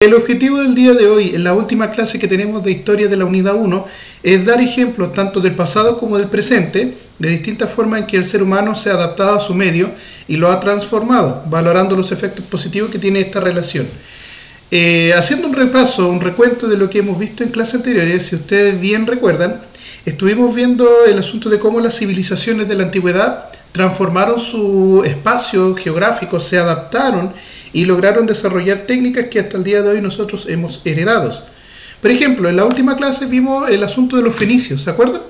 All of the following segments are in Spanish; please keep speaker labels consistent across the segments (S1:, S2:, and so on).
S1: El objetivo del día de hoy, en la última clase que tenemos de historia de la unidad 1, es dar ejemplos tanto del pasado como del presente, de distintas formas en que el ser humano se ha adaptado a su medio y lo ha transformado, valorando los efectos positivos que tiene esta relación. Haciendo un repaso, un recuento de lo que hemos visto en clases anteriores, si ustedes bien recuerdan, estuvimos viendo el asunto de cómo las civilizaciones de la antigüedad transformaron su espacio geográfico, se adaptaron y lograron desarrollar técnicas que hasta el día de hoy nosotros hemos heredado. Por ejemplo, en la última clase vimos el asunto de los fenicios, ¿se acuerdan?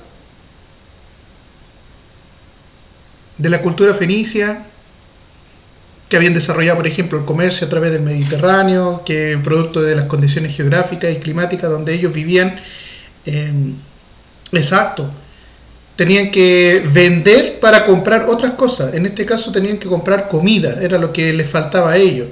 S1: De la cultura fenicia, que habían desarrollado, por ejemplo, el comercio a través del Mediterráneo, que producto de las condiciones geográficas y climáticas donde ellos vivían, exacto, tenían que vender para comprar otras cosas. En este caso tenían que comprar comida, era lo que les faltaba a ellos.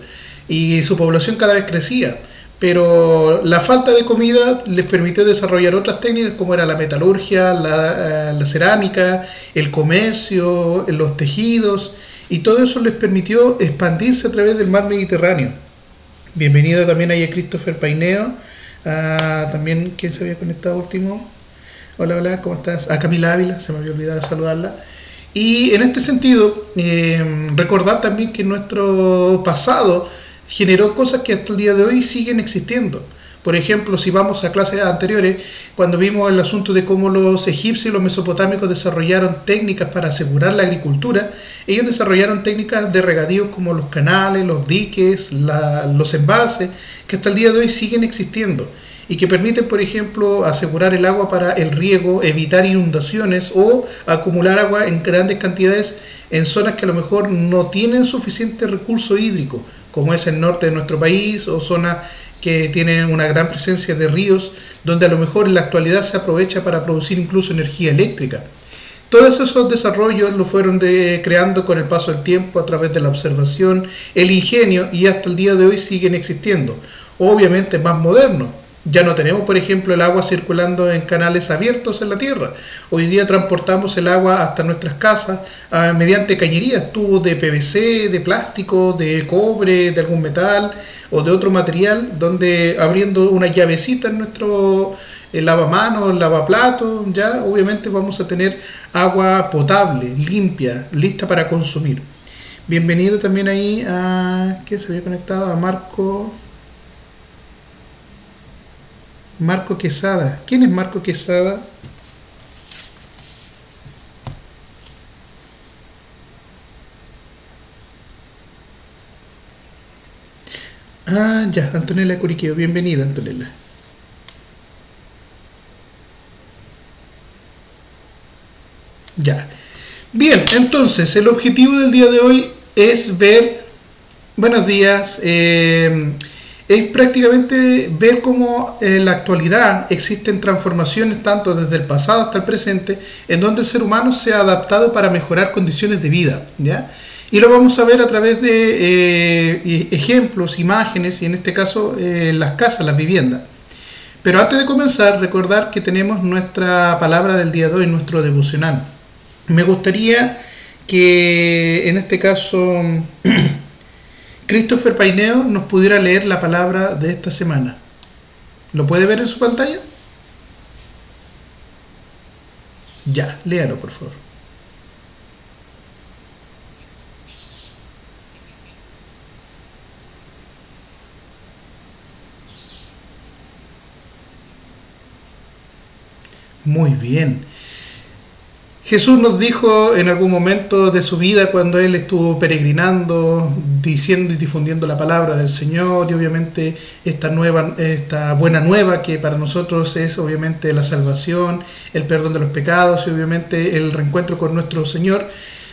S1: Y su población cada vez crecía. Pero la falta de comida les permitió desarrollar otras técnicas como era la metalurgia, la cerámica, el comercio, los tejidos. Y todo eso les permitió expandirse a través del mar Mediterráneo. Bienvenido también ahí a Christopher Paineo. También, ¿quién se había conectado último? Hola, hola, ¿cómo estás? A Camila Ávila, se me había olvidado saludarla. Y en este sentido, recordar también que nuestro pasado generó cosas que hasta el día de hoy siguen existiendo. Por ejemplo, si vamos a clases anteriores, cuando vimos el asunto de cómo los egipcios y los mesopotámicos desarrollaron técnicas para asegurar la agricultura, ellos desarrollaron técnicas de regadío como los canales, los diques, los embalses, que hasta el día de hoy siguen existiendo y que permiten, por ejemplo, asegurar el agua para el riego, evitar inundaciones o acumular agua en grandes cantidades en zonas que a lo mejor no tienen suficiente recurso hídrico, como es el norte de nuestro país o zonas que tienen una gran presencia de ríos, donde a lo mejor en la actualidad se aprovecha para producir incluso energía eléctrica. Todos esos desarrollos lo fueron creando con el paso del tiempo a través de la observación, el ingenio, y hasta el día de hoy siguen existiendo. Obviamente más modernos. Ya no tenemos, por ejemplo, el agua circulando en canales abiertos en la tierra. Hoy día transportamos el agua hasta nuestras casas mediante cañerías, tubos de PVC, de plástico, de cobre, de algún metal o de otro material, donde abriendo una llavecita en nuestro lavamanos, lavaplatos, ya obviamente vamos a tener agua potable, limpia, lista para consumir. Bienvenido también ahí a... ¿quién se había conectado? A Marco Quesada. ¿Quién es Marco Quesada? Ya, Antonella Curiqueo. Bienvenida, Antonella. Ya. Bien, entonces, el objetivo del día de hoy es ver... Buenos días. Es prácticamente ver cómo en la actualidad existen transformaciones tanto desde el pasado hasta el presente en donde el ser humano se ha adaptado para mejorar condiciones de vida, ¿ya? Y lo vamos a ver a través de ejemplos, imágenes y en este caso las casas, las viviendas. Pero antes de comenzar, recordar que tenemos nuestra palabra del día de hoy, nuestro devocional. Me gustaría que en este caso... Christopher Paineo nos pudiera leer la palabra de esta semana. ¿Lo puede ver en su pantalla? Ya, léalo por favor. Muy bien. Jesús nos dijo en algún momento de su vida cuando Él estuvo peregrinando, diciendo y difundiendo la palabra del Señor y obviamente esta buena nueva que para nosotros es obviamente la salvación, el perdón de los pecados y obviamente el reencuentro con nuestro Señor,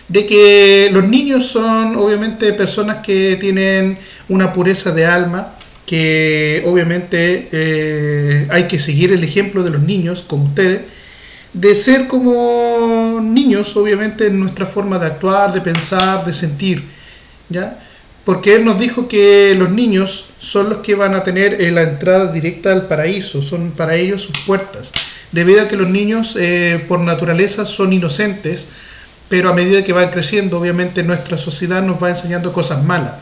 S1: de que los niños son obviamente personas que tienen una pureza de alma, que obviamente hay que seguir el ejemplo de los niños como ustedes, de ser como niños, obviamente, en nuestra forma de actuar, de pensar, de sentir, ¿ya? Porque Él nos dijo que los niños son los que van a tener la entrada directa al paraíso, son para ellos sus puertas, debido a que los niños por naturaleza son inocentes, pero a medida que van creciendo, obviamente, nuestra sociedad nos va enseñando cosas malas.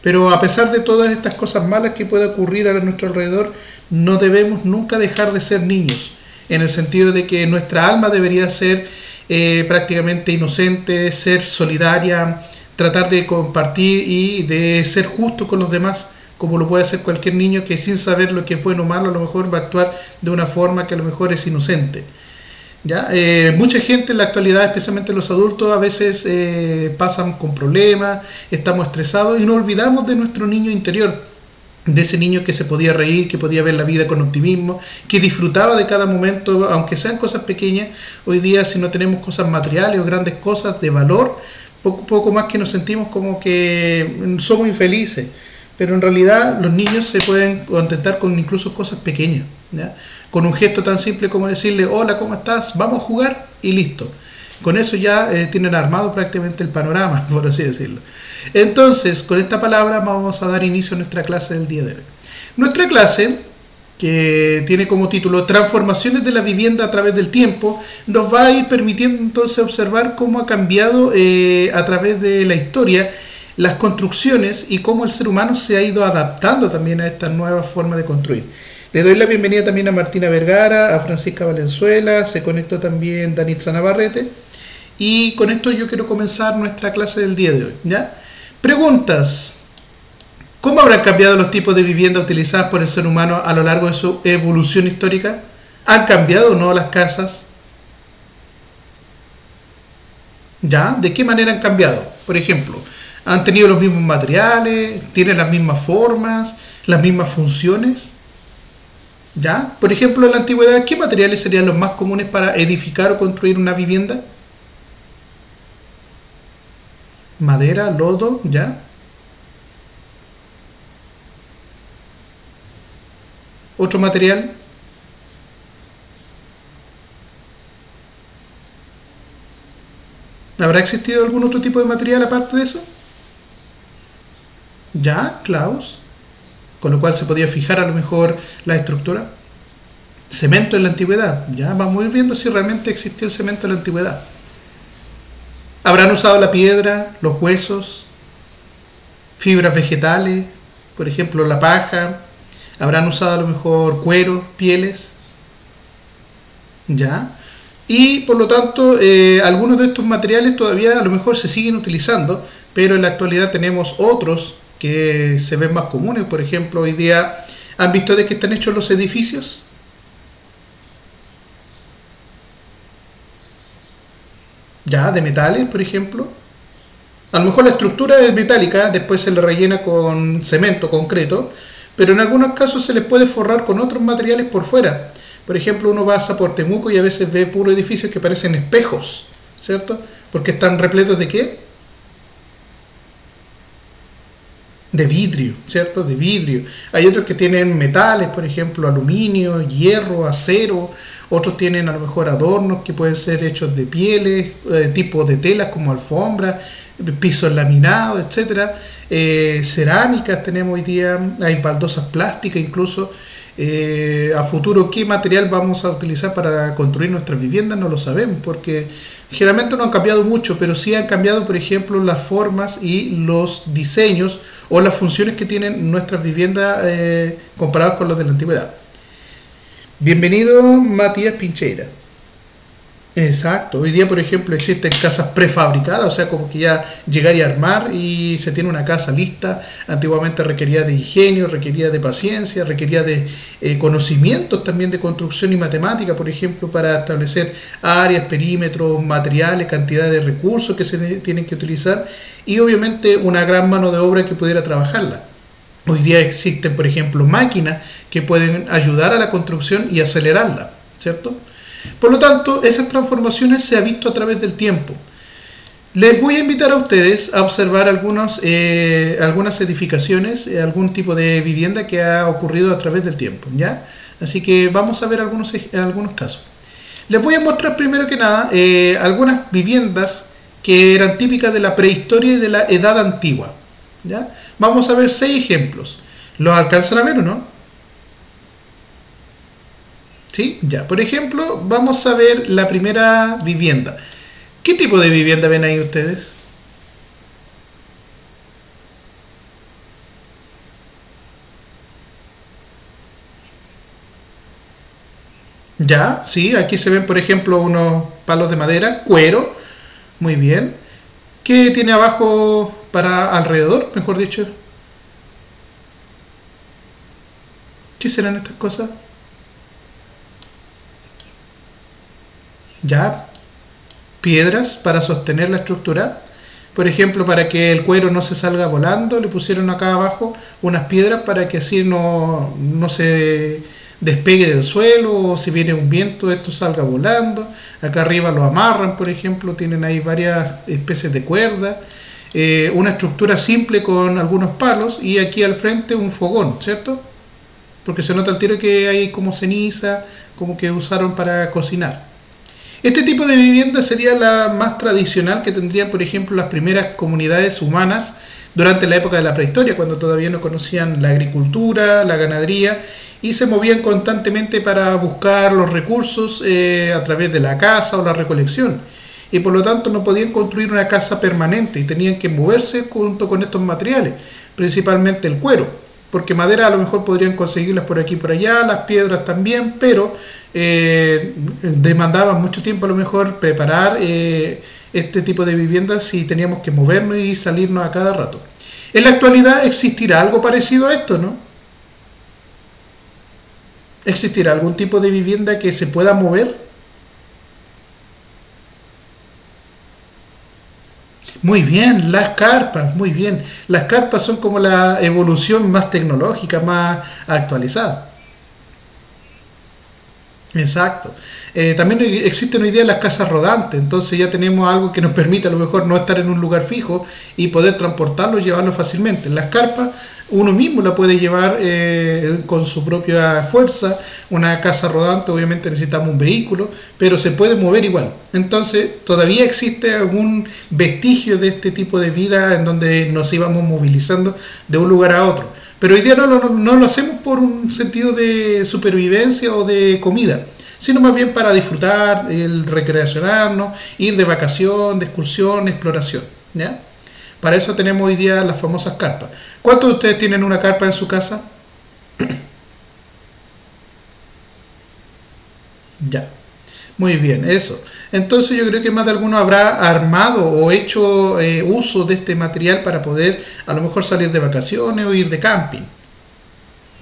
S1: Pero a pesar de todas estas cosas malas que puede ocurrir a nuestro alrededor, no debemos nunca dejar de ser niños, en el sentido de que nuestra alma debería ser prácticamente inocente, ser solidaria, tratar de compartir y de ser justo con los demás, como lo puede hacer cualquier niño que sin saber lo que es bueno o malo a lo mejor va a actuar de una forma que a lo mejor es inocente. ¿Ya? Mucha gente en la actualidad, especialmente los adultos, a veces pasan con problemas, estamos estresados y nos olvidamos de nuestro niño interior, de ese niño que se podía reír, que podía ver la vida con optimismo, que disfrutaba de cada momento, aunque sean cosas pequeñas. Hoy día, si no tenemos cosas materiales o grandes cosas de valor, poco más que nos sentimos como que somos infelices. Pero en realidad los niños se pueden contentar con incluso cosas pequeñas, ¿ya? Con un gesto tan simple como decirle: hola, ¿cómo estás? Vamos a jugar, y listo. Con eso ya tienen armado prácticamente el panorama, por así decirlo. Entonces, con esta palabra vamos a dar inicio a nuestra clase del día de hoy. Nuestra clase, que tiene como título Transformaciones de la vivienda a través del tiempo, nos va a ir permitiendo entonces observar cómo ha cambiado a través de la historia las construcciones y cómo el ser humano se ha ido adaptando también a esta nueva forma de construir. Le doy la bienvenida también a Martina Vergara, a Francisca Valenzuela, se conectó también Danitza Navarrete, y con esto yo quiero comenzar nuestra clase del día de hoy, ¿ya? Preguntas. ¿Cómo habrán cambiado los tipos de vivienda utilizadas por el ser humano a lo largo de su evolución histórica? ¿Han cambiado o no las casas? ¿Ya? ¿De qué manera han cambiado? Por ejemplo, ¿han tenido los mismos materiales? ¿Tienen las mismas formas? ¿Las mismas funciones? ¿Ya? Por ejemplo, en la antigüedad, ¿qué materiales serían los más comunes para edificar o construir una vivienda? Madera, lodo, ¿ya? ¿Otro material? ¿Habrá existido algún otro tipo de material aparte de eso? ¿Ya, Klaus? Con lo cual se podía fijar a lo mejor la estructura. Cemento en la antigüedad, ya vamos a ir viendo si realmente existió el cemento en la antigüedad. Habrán usado la piedra, los huesos, fibras vegetales, por ejemplo la paja. Habrán usado a lo mejor cuero, pieles, ya. Y por lo tanto algunos de estos materiales todavía a lo mejor se siguen utilizando, pero en la actualidad tenemos otros que se ven más comunes. Por ejemplo, hoy día, ¿han visto de qué están hechos los edificios? Ya, de metales, por ejemplo. A lo mejor la estructura es metálica, después se le rellena con cemento, concreto, pero en algunos casos se les puede forrar con otros materiales por fuera. Por ejemplo, uno pasa por Temuco y a veces ve puros edificios que parecen espejos, ¿cierto? Porque están repletos ¿de qué? De vidrio, ¿cierto? De vidrio. Hay otros que tienen metales, por ejemplo, aluminio, hierro, acero. Otros tienen a lo mejor adornos que pueden ser hechos de pieles, tipos de telas como alfombras, pisos laminados, etcétera. Cerámicas tenemos hoy día, hay baldosas plásticas incluso. A futuro, ¿qué material vamos a utilizar para construir nuestras viviendas? No lo sabemos, porque generalmente no han cambiado mucho, pero sí han cambiado, por ejemplo, las formas y los diseños o las funciones que tienen nuestras viviendas comparadas con los de la antigüedad. Bienvenido, Matías Pincheira. Exacto, hoy día por ejemplo existen casas prefabricadas, o sea, como que ya llegar y armar y se tiene una casa lista. Antiguamente requería de ingenio, requería de paciencia, requería de conocimientos también de construcción y matemática, por ejemplo, para establecer áreas, perímetros, materiales, cantidad de recursos que se tienen que utilizar y obviamente una gran mano de obra que pudiera trabajarla. Hoy día existen, por ejemplo, máquinas que pueden ayudar a la construcción y acelerarla, ¿cierto? Por lo tanto, esas transformaciones se han visto a través del tiempo. Les voy a invitar a ustedes a observar algunas edificaciones, algún tipo de vivienda que ha ocurrido a través del tiempo, ¿ya? Así que vamos a ver algunos casos. Les voy a mostrar primero que nada algunas viviendas que eran típicas de la prehistoria y de la edad antigua, ¿ya? Vamos a ver 6 ejemplos. ¿Los alcanzan a ver o no? ¿Sí? Ya, por ejemplo, vamos a ver la primera vivienda. ¿Qué tipo de vivienda ven ahí ustedes? Ya, sí, aquí se ven por ejemplo unos palos de madera, cuero, muy bien. ¿Qué tiene abajo para alrededor, mejor dicho? ¿Qué serán estas cosas? Ya, piedras para sostener la estructura. Por ejemplo, para que el cuero no se salga volando, le pusieron acá abajo unas piedras para que así no se despegue del suelo, o si viene un viento esto salga volando. Acá arriba lo amarran, por ejemplo, tienen ahí varias especies de cuerda. Una estructura simple con algunos palos y aquí al frente un fogón, ¿cierto? Porque se nota al tiro que hay como ceniza, como que usaron para cocinar. Este tipo de vivienda sería la más tradicional que tendrían, por ejemplo, las primeras comunidades humanas durante la época de la prehistoria, cuando todavía no conocían la agricultura, la ganadería, y se movían constantemente para buscar los recursos a través de la caza o la recolección. Y por lo tanto no podían construir una casa permanente y tenían que moverse junto con estos materiales, principalmente el cuero, porque madera a lo mejor podrían conseguirlas por aquí y por allá, las piedras también, pero demandaban mucho tiempo a lo mejor preparar este tipo de viviendas si teníamos que movernos y salirnos a cada rato. En la actualidad existirá algo parecido a esto, ¿no? ¿Existirá algún tipo de vivienda que se pueda mover? Muy bien, las carpas, muy bien. Las carpas son como la evolución más tecnológica, más actualizada. Exacto. También existen hoy día las casas rodantes, entonces ya tenemos algo que nos permite a lo mejor no estar en un lugar fijo y poder transportarlo y llevarlo fácilmente. Las carpas uno mismo la puede llevar con su propia fuerza. Una casa rodante obviamente necesitamos un vehículo, pero se puede mover igual. Entonces todavía existe algún vestigio de este tipo de vida en donde nos íbamos movilizando de un lugar a otro. Pero hoy día no lo hacemos por un sentido de supervivencia o de comida, sino más bien para disfrutar, el recreacionarnos, ir de vacación, de excursión, exploración, ¿ya? Para eso tenemos hoy día las famosas carpas. ¿Cuántos de ustedes tienen una carpa en su casa? Ya, muy bien, eso. Entonces yo creo que más de alguno habrá armado o hecho uso de este material para poder a lo mejor salir de vacaciones o ir de camping.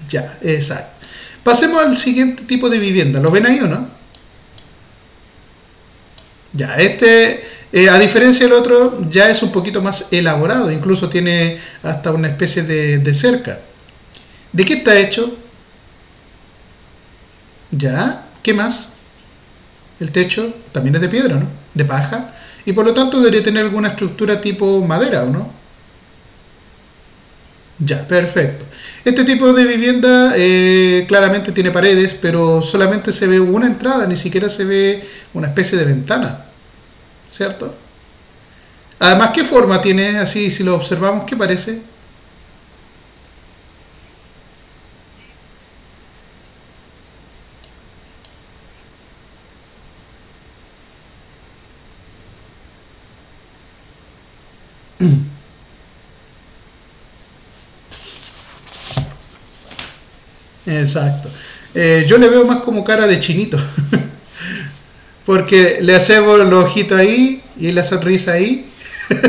S1: Ya, exacto. Pasemos al siguiente tipo de vivienda. ¿Lo ven ahí o no? Ya, a diferencia del otro, ya es un poquito más elaborado. Incluso tiene hasta una especie de cerca. ¿De qué está hecho? Ya, ¿qué más? El techo también es de piedra, ¿no? De paja. Y por lo tanto debería tener alguna estructura tipo madera, ¿o no? Ya, perfecto. Este tipo de vivienda claramente tiene paredes, pero solamente se ve una entrada, ni siquiera se ve una especie de ventana, ¿cierto? Además, ¿qué forma tiene? Así, si lo observamos, ¿qué parece? Exacto. Yo le veo más como cara de chinito, porque le hacemos los ojitos ahí y la sonrisa ahí,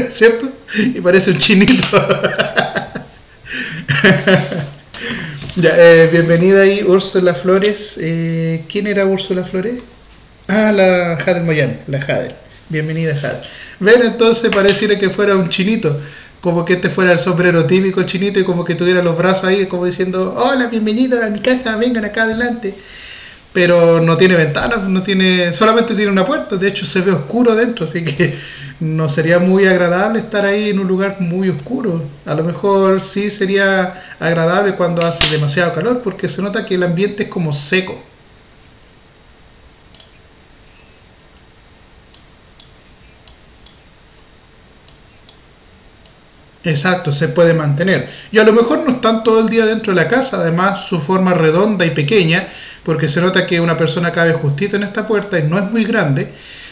S1: ¿cierto? Y parece un chinito. Ya, bienvenida ahí, Úrsula Flores. ¿Quién era Úrsula Flores? Ah, la Jadel Moyano, la Jadel. Bienvenida, Jadel. Ven, entonces pareciera que fuera un chinito, como que este fuera el sombrero típico chinito y como que tuviera los brazos ahí, como diciendo, hola, bienvenidos a mi casa, vengan acá adelante. Pero no tiene ventanas, solamente tiene una puerta, de hecho se ve oscuro adentro, así que no sería muy agradable estar ahí en un lugar muy oscuro. A lo mejor sí sería agradable cuando hace demasiado calor, porque se nota que el ambiente es como seco. Exacto, se puede mantener. Y a lo mejor no están todo el día dentro de la casa, además su forma redonda y pequeña, porque se nota que una persona cabe justito en esta puerta y no es muy grande,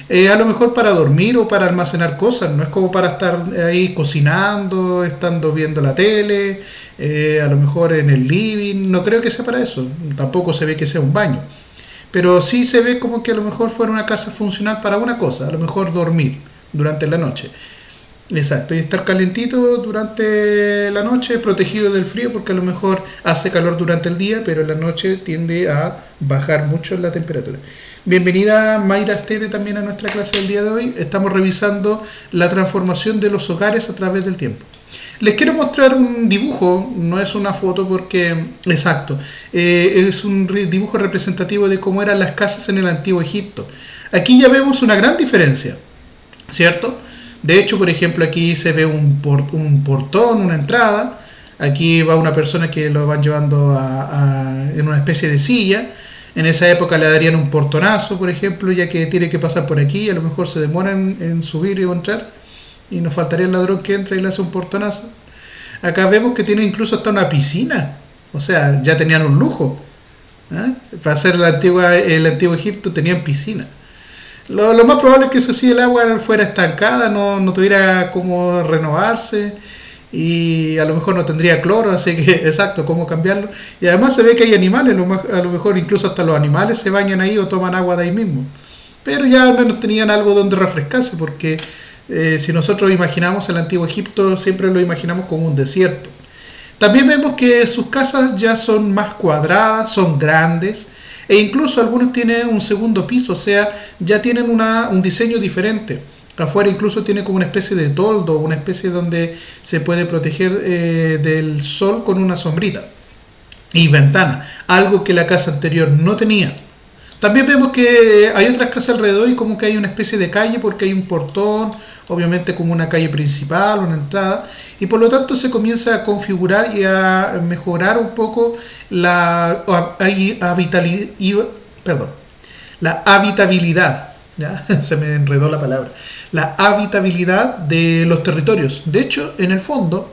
S1: a lo mejor para dormir o para almacenar cosas, no es como para estar ahí cocinando, estando viendo la tele, a lo mejor en el living, no creo que sea para eso, tampoco se ve que sea un baño. pero sí se ve como que a lo mejor fuera una casa funcional para una cosa, a lo mejor dormir durante la noche. Exacto, y estar calentito durante la noche, protegido del frío, porque a lo mejor hace calor durante el día, pero en la noche tiende a bajar mucho la temperatura. Bienvenida Mayra Stede también a nuestra clase del día de hoy. Estamos revisando la transformación de los hogares a través del tiempo. Les quiero mostrar un dibujo, no es una foto porque, exacto, es un dibujo representativo de cómo eran las casas en el antiguo Egipto. Aquí ya vemos una gran diferencia, ¿cierto? De hecho, por ejemplo, aquí se ve un portón, una entrada. Aquí va una persona que lo van llevando en una especie de silla. En esa época le darían un portonazo, por ejemplo, ya que tiene que pasar por aquí. A lo mejor se demoran en subir y entrar. Y nos faltaría el ladrón que entra y le hace un portonazo. Acá vemos que tiene incluso hasta una piscina. O sea, ya tenían un lujo. Para hacer el antiguo Egipto tenían piscina. Lo más probable es que eso sí, el agua fuera estancada, no tuviera cómo renovarse y a lo mejor no tendría cloro, así que exacto, cómo cambiarlo. Y además se ve que hay animales, a lo mejor incluso hasta los animales se bañan ahí o toman agua de ahí mismo. Pero ya al menos tenían algo donde refrescarse, porque si nosotros imaginamos el antiguo Egipto, siempre lo imaginamos como un desierto. También vemos que sus casas ya son más cuadradas, son grandes, e incluso algunos tienen un segundo piso, o sea, ya tienen un diseño diferente. Afuera incluso tiene como una especie de toldo, una especie donde se puede proteger del sol con una sombrita. Y ventana, algo que la casa anterior no tenía. También vemos que hay otras casas alrededor y como que hay una especie de calle porque hay un portón, obviamente como una calle principal, una entrada, y por lo tanto se comienza a configurar y a mejorar un poco la habitabilidad, ¿ya? Se me enredó la palabra, la habitabilidad de los territorios. De hecho, en el fondo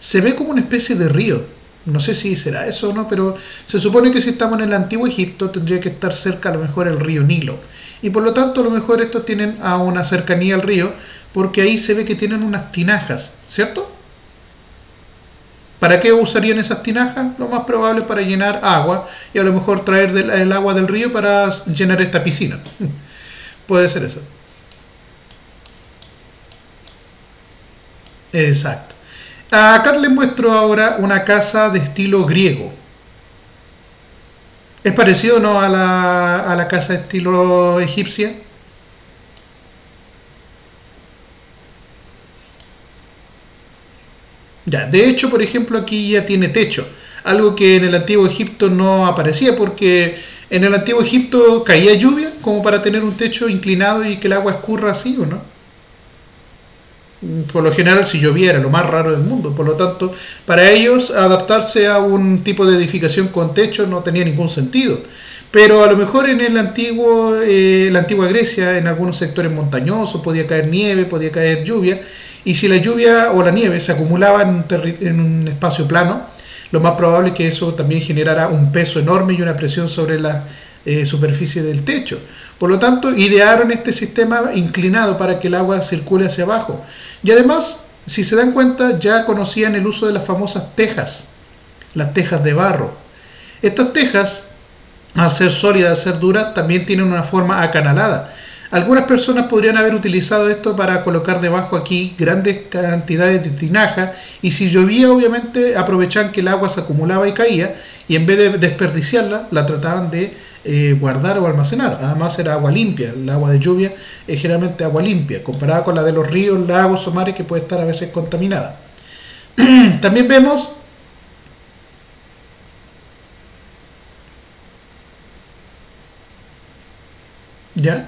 S1: se ve como una especie de río. No sé si será eso o no, pero se supone que si estamos en el antiguo Egipto tendría que estar cerca a lo mejor el río Nilo. Y por lo tanto a lo mejor estos tienen a una cercanía al río, porque ahí se ve que tienen unas tinajas, ¿cierto? ¿Para qué usarían esas tinajas? Lo más probable es para llenar agua y a lo mejor traer el agua del río para llenar esta piscina. Puede ser eso. Exacto. Acá les muestro ahora una casa de estilo griego. ¿Es parecido, no, a la casa de estilo egipcia? Ya, de hecho, por ejemplo, aquí ya tiene techo. Algo que en el antiguo Egipto no aparecía, porque en el antiguo Egipto caía lluvia como para tener un techo inclinado y que el agua escurra así, ¿o no? Por lo general, si lloviera, lo más raro del mundo. Por lo tanto, para ellos adaptarse a un tipo de edificación con techo no tenía ningún sentido. Pero a lo mejor en la antigua Grecia, en algunos sectores montañosos, podía caer nieve, podía caer lluvia. Y si la lluvia o la nieve se acumulaba en un espacio plano, lo más probable es que eso también generara un peso enorme y una presión sobre la superficie del techo. Por lo tanto, idearon este sistema inclinado para que el agua circule hacia abajo. Y además, si se dan cuenta, ya conocían el uso de las famosas tejas, las tejas de barro. Estas tejas, al ser sólidas, al ser duras, también tienen una forma acanalada. Algunas personas podrían haber utilizado esto para colocar debajo aquí grandes cantidades de tinaja, y si llovía obviamente aprovechaban que el agua se acumulaba y caía, y en vez de desperdiciarla la trataban de guardar o almacenar. Además era agua limpia, el agua de lluvia es generalmente agua limpia, comparada con la de los ríos, lagos o mares, que puede estar a veces contaminada. También vemos ¿ya?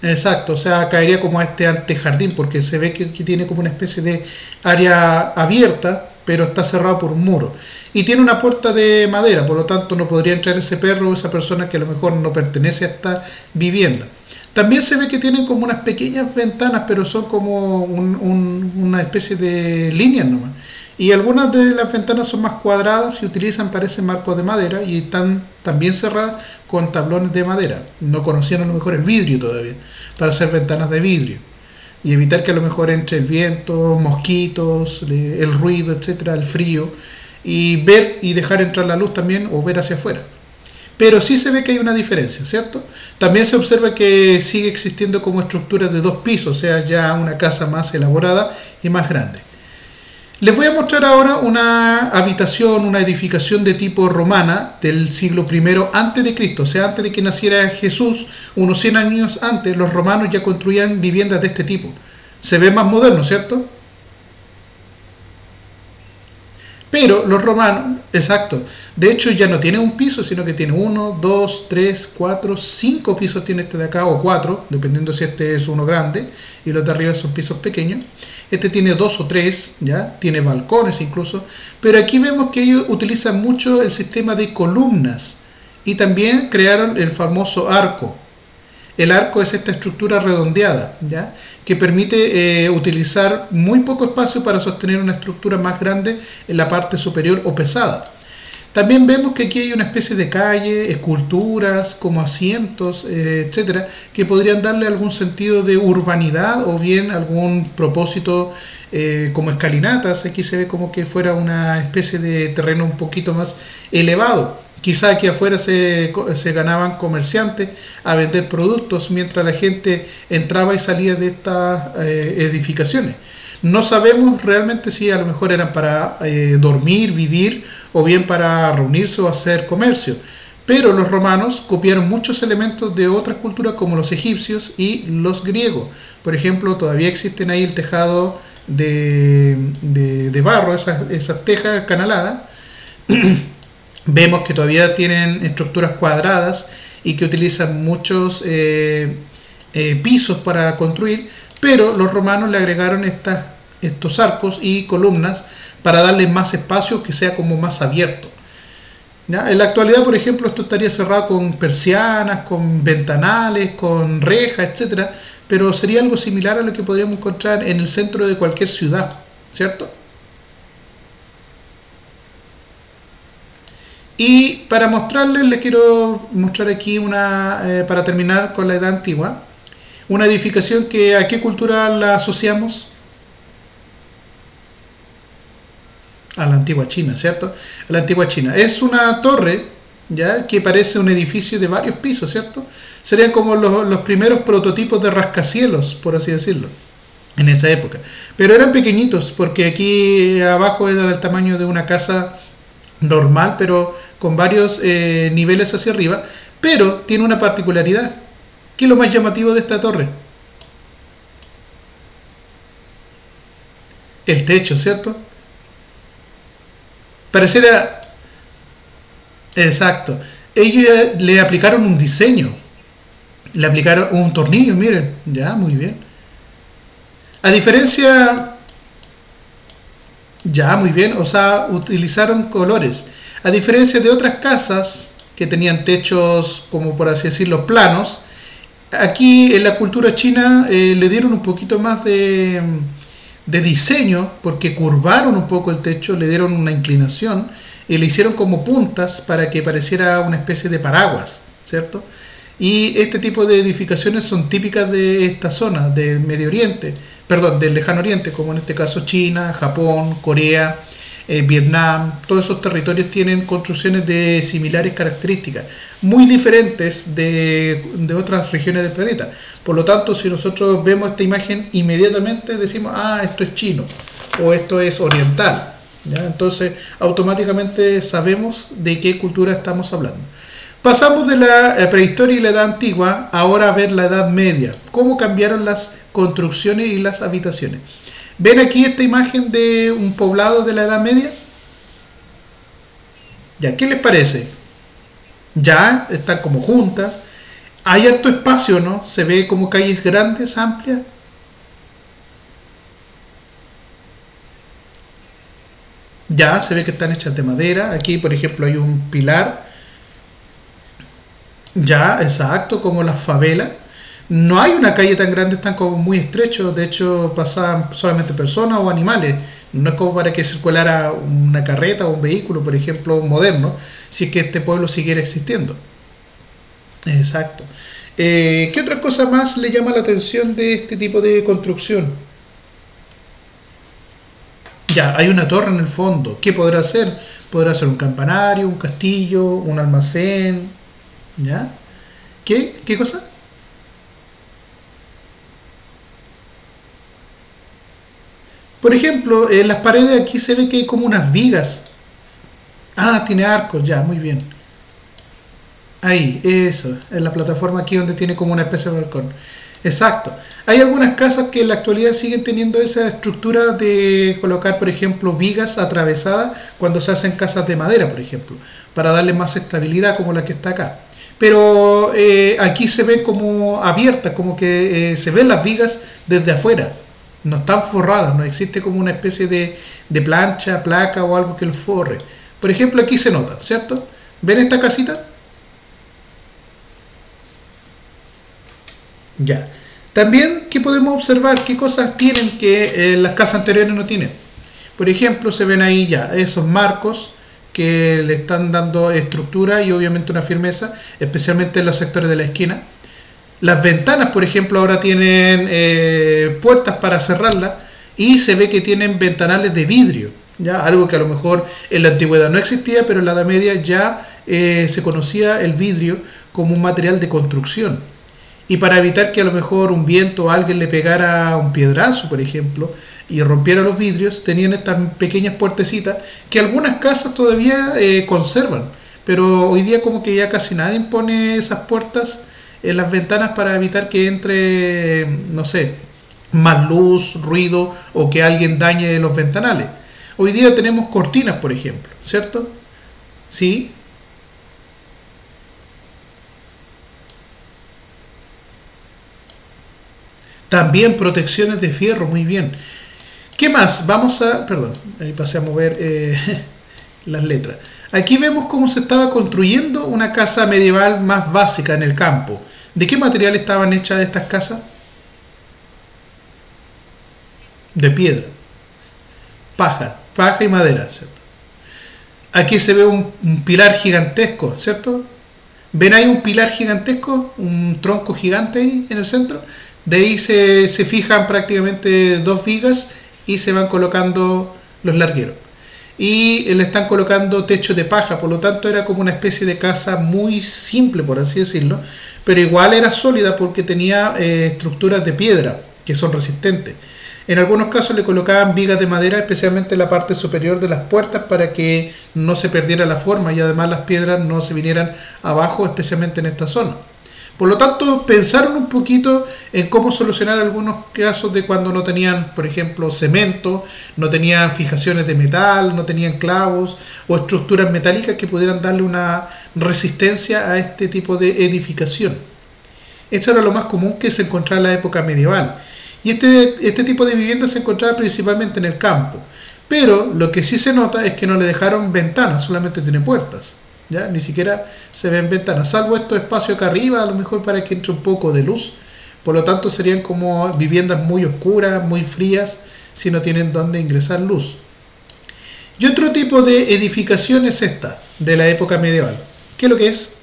S1: Exacto, o sea, caería como a este antejardín, porque se ve que tiene como una especie de área abierta, pero está cerrado por un muro. Y tiene una puerta de madera, por lo tanto no podría entrar ese perro o esa persona que a lo mejor no pertenece a esta vivienda. También se ve que tienen como unas pequeñas ventanas, pero son como una especie de líneas nomás. Y algunas de las ventanas son más cuadradas y utilizan, parece, marcos de madera, y están también cerradas con tablones de madera. No conocían a lo mejor el vidrio todavía, para hacer ventanas de vidrio y evitar que a lo mejor entre el viento, mosquitos, el ruido, etcétera, el frío. y ver y dejar entrar la luz también o ver hacia afuera. Pero sí se ve que hay una diferencia, ¿cierto? También se observa que sigue existiendo como estructura de 2 pisos, o sea, ya una casa más elaborada y más grande. Les voy a mostrar ahora una habitación, una edificación de tipo romana del siglo I antes de Cristo, o sea, antes de que naciera Jesús, unos 100 años antes, los romanos ya construían viviendas de este tipo. Se ve más moderno, ¿cierto? Pero los romanos, exacto, de hecho ya no tiene un piso, sino que tiene 1, 2, 3, 4, 5 pisos tiene este de acá, o 4, dependiendo si este es uno grande y los de arriba son pisos pequeños. Este tiene 2 o 3, ¿ya? Tiene balcones incluso, pero aquí vemos que ellos utilizan mucho el sistema de columnas y también crearon el famoso arco. El arco es esta estructura redondeada, ¿ya? Que permite utilizar muy poco espacio para sostener una estructura más grande en la parte superior o pesada. También vemos que aquí hay una especie de calle, esculturas, como asientos, etcétera, que podrían darle algún sentido de urbanidad o bien algún propósito como escalinatas. Aquí se ve como que fuera una especie de terreno un poquito más elevado. Quizá aquí afuera se ganaban comerciantes a vender productos mientras la gente entraba y salía de estas edificaciones. No sabemos realmente si a lo mejor eran para dormir, vivir o bien para reunirse o hacer comercio. Pero los romanos copiaron muchos elementos de otras culturas como los egipcios y los griegos. Por ejemplo, todavía existen ahí el tejado de barro, esas tejas canaladas. Vemos que todavía tienen estructuras cuadradas y que utilizan muchos pisos para construir, pero los romanos le agregaron estos arcos y columnas para darle más espacio, que sea como más abierto. ¿Ya? En la actualidad, por ejemplo, esto estaría cerrado con persianas, con ventanales, con rejas, etcétera, pero sería algo similar a lo que podríamos encontrar en el centro de cualquier ciudad, ¿cierto? Y para mostrarles, les quiero mostrar aquí para terminar con la Edad Antigua, una edificación que ¿a qué cultura la asociamos? A la antigua China, ¿cierto? A la antigua China. Es una torre, ¿ya? Que parece un edificio de varios pisos, ¿cierto? Serían como los primeros prototipos de rascacielos, por así decirlo, en esa época. Pero eran pequeñitos, porque aquí abajo era el tamaño de una casa normal, pero con varios niveles hacia arriba. Pero tiene una particularidad. ¿Qué es lo más llamativo de esta torre? El techo, ¿cierto? Pareciera... Exacto. Ellos le aplicaron un diseño. Le aplicaron un tornillo, miren. Ya, muy bien. A diferencia... Ya, muy bien. O sea, utilizaron colores. A diferencia de otras casas que tenían techos, como por así decirlo, planos, aquí en la cultura china le dieron un poquito más de diseño, porque curvaron un poco el techo, le dieron una inclinación y le hicieron como puntas para que pareciera una especie de paraguas, ¿cierto? Y este tipo de edificaciones son típicas de esta zona, del Medio Oriente, perdón, del Lejano Oriente, como en este caso China, Japón, Corea, Vietnam. Todos esos territorios tienen construcciones de similares características, muy diferentes de otras regiones del planeta. Por lo tanto, si nosotros vemos esta imagen, inmediatamente decimos, ah, esto es chino o esto es oriental, ¿ya? Entonces automáticamente sabemos de qué cultura estamos hablando. Pasamos de la prehistoria y la edad antigua ahora a ver la edad media, cómo cambiaron las construcciones y las habitaciones. ¿Ven aquí esta imagen de un poblado de la Edad Media? ¿Ya? ¿Qué les parece? Ya están como juntas. Hay harto espacio, ¿no? Se ve como calles grandes, amplias. Ya se ve que están hechas de madera. Aquí, por ejemplo, hay un pilar. Ya, exacto, como las favelas. No hay una calle tan grande, están como muy estrechos. De hecho, pasaban solamente personas o animales. No es como para que circulara una carreta o un vehículo, por ejemplo, moderno, si es que este pueblo siguiera existiendo. Exacto. ¿Qué otra cosa más le llama la atención de este tipo de construcción? Ya, hay una torre en el fondo. ¿Qué podrá ser? Podrá ser un campanario, un castillo, un almacén. ¿Ya? ¿Qué? ¿Qué cosa? Por ejemplo, en las paredes aquí se ve que hay como unas vigas. Ah, tiene arcos, ya, muy bien. Ahí, eso, en la plataforma aquí donde tiene como una especie de balcón. Exacto. Hay algunas casas que en la actualidad siguen teniendo esa estructura de colocar, por ejemplo, vigas atravesadas cuando se hacen casas de madera, por ejemplo, para darle más estabilidad como la que está acá. Pero aquí se ven como abiertas, como que se ven las vigas desde afuera. No están forradas, no existe como una especie de plancha, placa o algo que los forre. Por ejemplo, aquí se nota, ¿cierto? ¿Ven esta casita? Ya. También, ¿qué podemos observar? ¿Qué cosas tienen que las casas anteriores no tienen? Por ejemplo, se ven ahí ya esos marcos que le están dando estructura y obviamente una firmeza, especialmente en los sectores de la esquina. Las ventanas, por ejemplo, ahora tienen puertas para cerrarlas y se ve que tienen ventanales de vidrio, ¿ya? Algo que a lo mejor en la antigüedad no existía, pero en la Edad Media ya se conocía el vidrio como un material de construcción. Y para evitar que a lo mejor un viento o alguien le pegara un piedrazo, por ejemplo, y rompiera los vidrios, tenían estas pequeñas puertecitas que algunas casas todavía conservan. Pero hoy día como que ya casi nadie pone esas puertas en las ventanas para evitar que entre, no sé, más luz, ruido o que alguien dañe los ventanales. Hoy día tenemos cortinas, por ejemplo, ¿cierto? Sí. También protecciones de fierro, muy bien. ¿Qué más? Vamos a... Perdón, ahí pasé a mover las letras. Aquí vemos cómo se estaba construyendo una casa medieval más básica en el campo. ¿De qué material estaban hechas estas casas? De piedra, paja y madera, ¿cierto? Aquí se ve un pilar gigantesco, ¿cierto? ¿Ven ahí un pilar gigantesco? Un tronco gigante ahí en el centro. De ahí se fijan prácticamente dos vigas y se van colocando los largueros. Y le están colocando techo de paja, por lo tanto era como una especie de casa muy simple, por así decirlo, pero igual era sólida porque tenía estructuras de piedra que son resistentes. En algunos casos le colocaban vigas de madera, especialmente en la parte superior de las puertas, para que no se perdiera la forma y además las piedras no se vinieran abajo, especialmente en esta zona. Por lo tanto, pensaron un poquito en cómo solucionar algunos casos de cuando no tenían, por ejemplo, cemento, no tenían fijaciones de metal, no tenían clavos o estructuras metálicas que pudieran darle una resistencia a este tipo de edificación. Esto era lo más común que se encontraba en la época medieval. Y este tipo de vivienda se encontraba principalmente en el campo. Pero lo que sí se nota es que no le dejaron ventanas, solamente tiene puertas. ¿Ya? Ni siquiera se ven ventanas, salvo estos espacios acá arriba, a lo mejor para que entre un poco de luz. Por lo tanto serían como viviendas muy oscuras, muy frías, si no tienen dónde ingresar luz. Y otro tipo de edificación es esta, de la época medieval. ¿Qué es lo que es?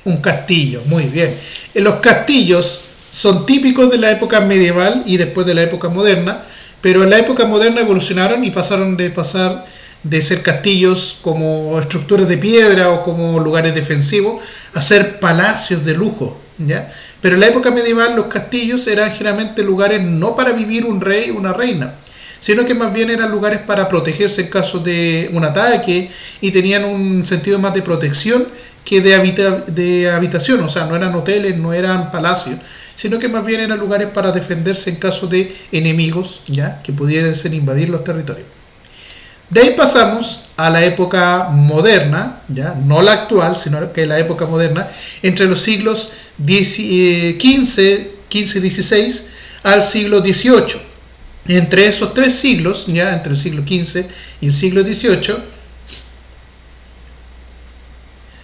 S1: Un castillo, muy bien. Los castillos son típicos de la época medieval y después de la época moderna, pero en la época moderna evolucionaron y pasaron de ser castillos como estructuras de piedra o como lugares defensivos a ser palacios de lujo, ¿ya? Pero en la época medieval los castillos eran generalmente lugares no para vivir un rey o una reina, sino que más bien eran lugares para protegerse en caso de un ataque y tenían un sentido más de protección que de habitación, o sea, no eran hoteles, no eran palacios, sino que más bien eran lugares para defenderse en caso de enemigos, ¿ya? Que pudiesen invadir los territorios. De ahí pasamos a la época moderna, ¿ya? No la actual, sino que la época moderna, entre los siglos XV y XVI al siglo XVIII. Entre esos tres siglos, ya entre el siglo XV y el siglo XVIII,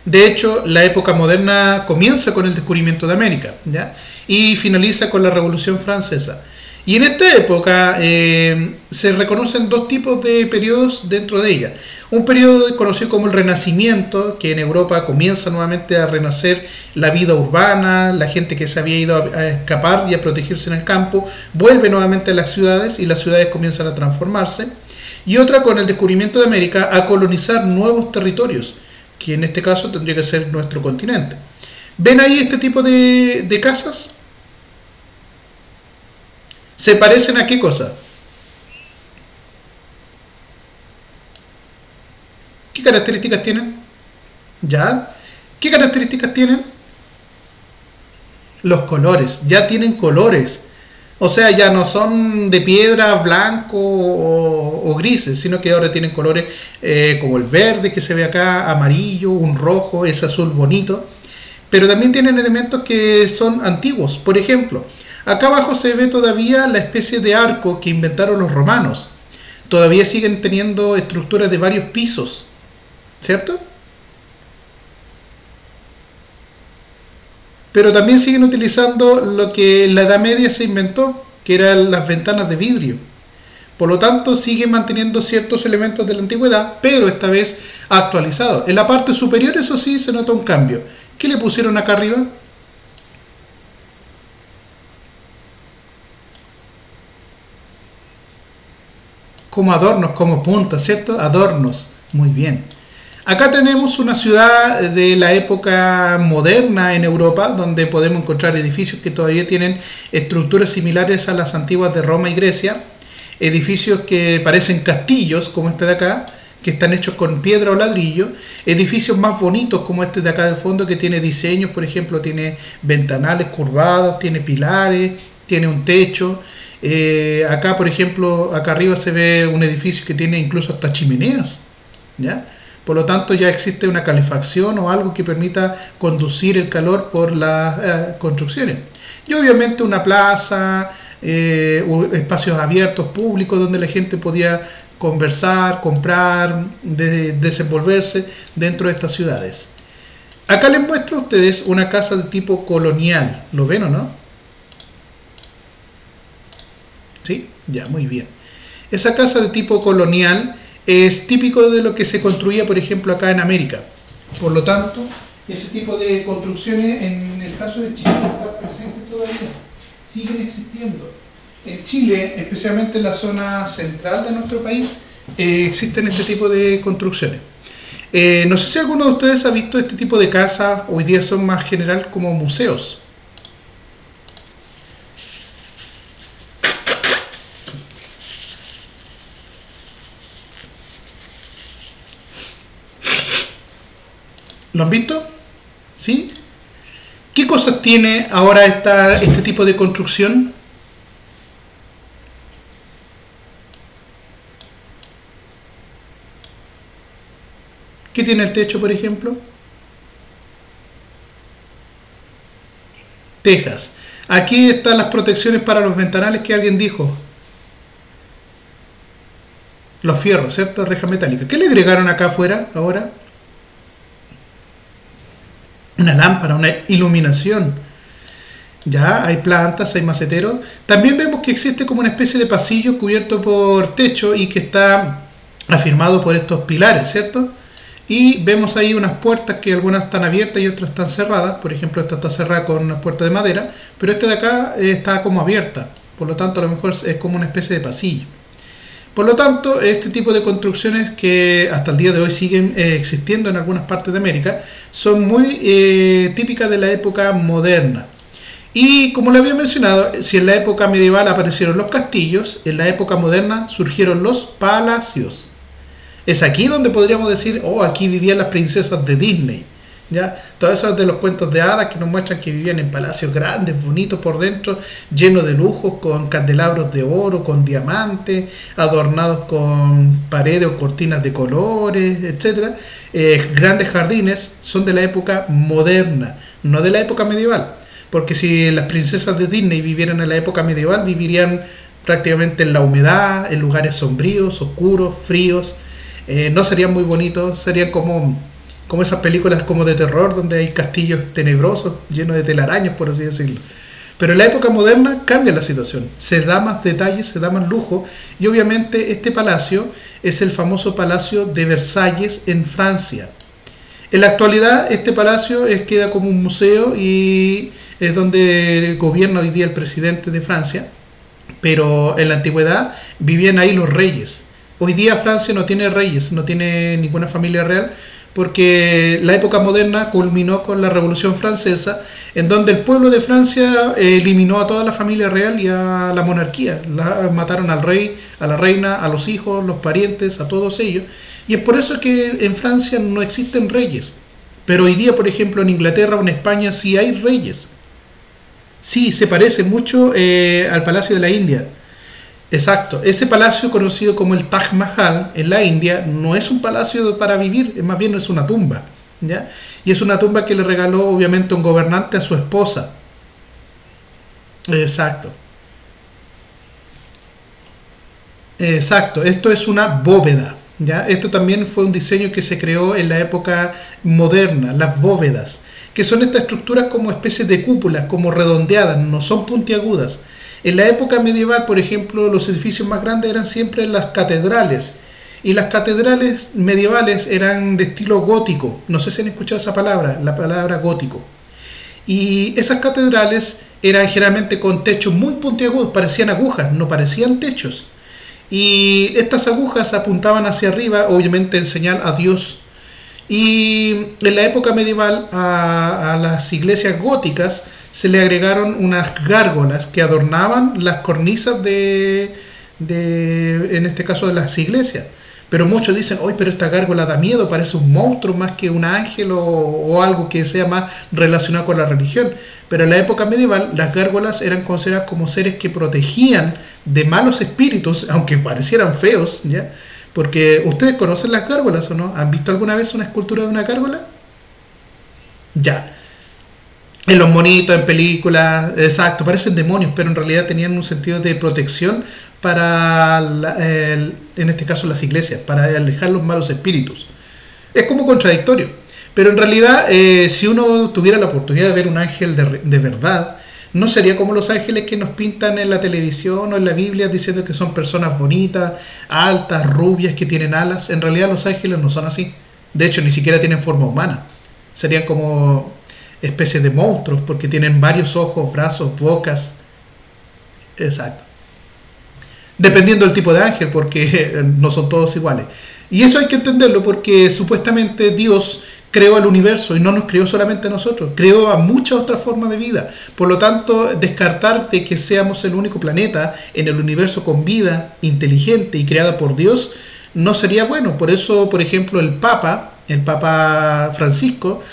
S1: de hecho, la época moderna comienza con el descubrimiento de América, ¿ya? Y finaliza con la Revolución Francesa. Y en esta época se reconocen dos tipos de periodos dentro de ella. Un periodo conocido como el Renacimiento, que en Europa comienza nuevamente a renacer la vida urbana, la gente que se había ido a escapar y a protegerse en el campo, vuelve nuevamente a las ciudades y las ciudades comienzan a transformarse. Y otra con el descubrimiento de América, a colonizar nuevos territorios, que en este caso tendría que ser nuestro continente. ¿Ven ahí este tipo de casas? ¿Se parecen a qué cosa? ¿Qué características tienen? ¿Ya? ¿Qué características tienen? Los colores. Ya tienen colores. O sea, ya no son de piedra, blanco o grises, sino que ahora tienen colores como el verde que se ve acá, amarillo, un rojo, ese azul bonito. Pero también tienen elementos que son antiguos. Por ejemplo, acá abajo se ve todavía la especie de arco que inventaron los romanos. Todavía siguen teniendo estructuras de varios pisos, ¿cierto? Pero también siguen utilizando lo que en la Edad Media se inventó, que eran las ventanas de vidrio. Por lo tanto, siguen manteniendo ciertos elementos de la antigüedad, pero esta vez actualizados. En la parte superior, eso sí, se nota un cambio. ¿Qué le pusieron acá arriba? Como adornos, como puntas, ¿cierto? Adornos. Muy bien. Acá tenemos una ciudad de la época moderna en Europa, donde podemos encontrar edificios que todavía tienen estructuras similares a las antiguas de Roma y Grecia. Edificios que parecen castillos, como este de acá, que están hechos con piedra o ladrillo. Edificios más bonitos, como este de acá del fondo, que tiene diseños, por ejemplo, tiene ventanales curvados, tiene pilares, tiene un techo. Acá, por ejemplo, acá arriba se ve un edificio que tiene incluso hasta chimeneas, ¿ya? Por lo tanto, ya existe una calefacción o algo que permita conducir el calor por las construcciones. Y obviamente una plaza, espacios abiertos, públicos, donde la gente podía conversar, comprar, desenvolverse dentro de estas ciudades. Acá les muestro a ustedes una casa de tipo colonial. ¿Lo ven o no? ¿Sí? Ya, muy bien. Esa casa de tipo colonial es típico de lo que se construía, por ejemplo, acá en América. Por lo tanto, ese tipo de construcciones, en el caso de Chile, están presentes todavía, siguen existiendo. En Chile, especialmente en la zona central de nuestro país, existen este tipo de construcciones. No sé si alguno de ustedes ha visto este tipo de casas, hoy día son más general como museos. ¿Lo han visto? ¿Sí? ¿Qué cosas tiene ahora este tipo de construcción? ¿Qué tiene el techo, por ejemplo? Tejas. Aquí están las protecciones para los ventanales que alguien dijo. Los fierros, ¿cierto? Reja metálica. ¿Qué le agregaron acá afuera ahora? Una lámpara, una iluminación. Ya hay plantas, hay maceteros. También vemos que existe como una especie de pasillo cubierto por techo y que está afirmado por estos pilares, ¿cierto? Y vemos ahí unas puertas que algunas están abiertas y otras están cerradas. Por ejemplo, esta está cerrada con una puerta de madera, pero esta de acá está como abierta. Por lo tanto, a lo mejor es como una especie de pasillo. Por lo tanto, este tipo de construcciones que hasta el día de hoy siguen existiendo en algunas partes de América son muy típicas de la época moderna. Y como le había mencionado, si en la época medieval aparecieron los castillos, en la época moderna surgieron los palacios. Es aquí donde podríamos decir, oh, aquí vivían las princesas de Disney. ¿Ya? Todo eso es de los cuentos de hadas que nos muestran que vivían en palacios grandes, bonitos por dentro, llenos de lujos, con candelabros de oro, con diamantes, adornados con paredes o cortinas de colores, etc. Grandes jardines. Son de la época moderna, no de la época medieval. Porque si las princesas de Disney vivieran en la época medieval, vivirían prácticamente en la humedad, en lugares sombríos, oscuros, fríos. No serían muy bonitos, serían como esas películas como de terror donde hay castillos tenebrosos llenos de telaraños, por así decirlo. Pero en la época moderna cambia la situación, se da más detalle, se da más lujo, y obviamente este palacio es el famoso Palacio de Versalles en Francia. En la actualidad este palacio queda como un museo y es donde gobierna hoy día el presidente de Francia, pero en la antigüedad vivían ahí los reyes. Hoy día Francia no tiene reyes, no tiene ninguna familia real, porque la época moderna culminó con la Revolución Francesa, en donde el pueblo de Francia eliminó a toda la familia real y a la monarquía. Mataron al rey, a la reina, a los hijos, los parientes, a todos ellos. Y es por eso que en Francia no existen reyes. Pero hoy día, por ejemplo, en Inglaterra o en España sí hay reyes. Sí, se parece mucho al Palacio de la India. Exacto, ese palacio conocido como el Taj Mahal en la India no es un palacio para vivir, más bien es una tumba, ¿ya? Y es una tumba que le regaló obviamente un gobernante a su esposa. Exacto. Exacto, esto es una bóveda, ¿ya? Esto también fue un diseño que se creó en la época moderna, las bóvedas, que son estas estructuras como especies de cúpulas, como redondeadas, no son puntiagudas. En la época medieval, por ejemplo, los edificios más grandes eran siempre las catedrales. Y las catedrales medievales eran de estilo gótico. No sé si han escuchado esa palabra, la palabra gótico. Y esas catedrales eran generalmente con techos muy puntiagudos, parecían agujas, no parecían techos. Y estas agujas apuntaban hacia arriba, obviamente en señal a Dios. Y en la época medieval a las iglesias góticas se le agregaron unas gárgolas que adornaban las cornisas en este caso de las iglesias. Pero muchos dicen, hoy pero esta gárgola da miedo, parece un monstruo más que un ángel o algo que sea más relacionado con la religión. Pero en la época medieval las gárgolas eran consideradas como seres que protegían de malos espíritus, aunque parecieran feos, ¿ya? Porque ustedes conocen las gárgolas o no, ¿han visto alguna vez una escultura de una gárgola? Ya. En los monitos, en películas, exacto, parecen demonios, pero en realidad tenían un sentido de protección para, en este caso, las iglesias, para alejar los malos espíritus. Es como contradictorio, pero en realidad, si uno tuviera la oportunidad de ver un ángel de verdad, no sería como los ángeles que nos pintan en la televisión o en la Biblia diciendo que son personas bonitas, altas, rubias, que tienen alas. En realidad los ángeles no son así. De hecho, ni siquiera tienen forma humana. Serían como especies de monstruos porque tienen varios ojos, brazos, bocas. Exacto. Dependiendo del tipo de ángel, porque no son todos iguales. Y eso hay que entenderlo porque supuestamente Dios creó al universo y no nos creó solamente a nosotros, creó a muchas otras formas de vida. Por lo tanto, descartar de que seamos el único planeta en el universo con vida inteligente y creada por Dios no sería bueno. Por eso, por ejemplo, el Papa Francisco,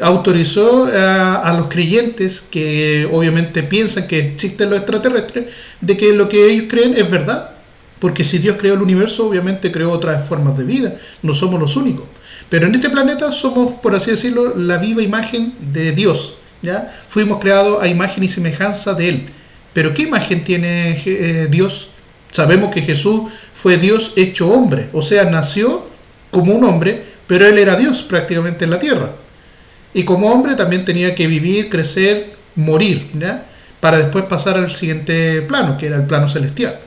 S1: autorizó a los creyentes que obviamente piensan que existen los extraterrestres, de que lo que ellos creen es verdad. Porque si Dios creó el universo, obviamente creó otras formas de vida, no somos los únicos. Pero en este planeta somos, por así decirlo, la viva imagen de Dios, ¿ya? Fuimos creados a imagen y semejanza de Él. Pero ¿qué imagen tiene Dios? Sabemos que Jesús fue Dios hecho hombre, o sea, nació como un hombre, pero Él era Dios prácticamente en la tierra. Y como hombre también tenía que vivir, crecer, morir, ¿ya? Para después pasar al siguiente plano, que era el plano celestial.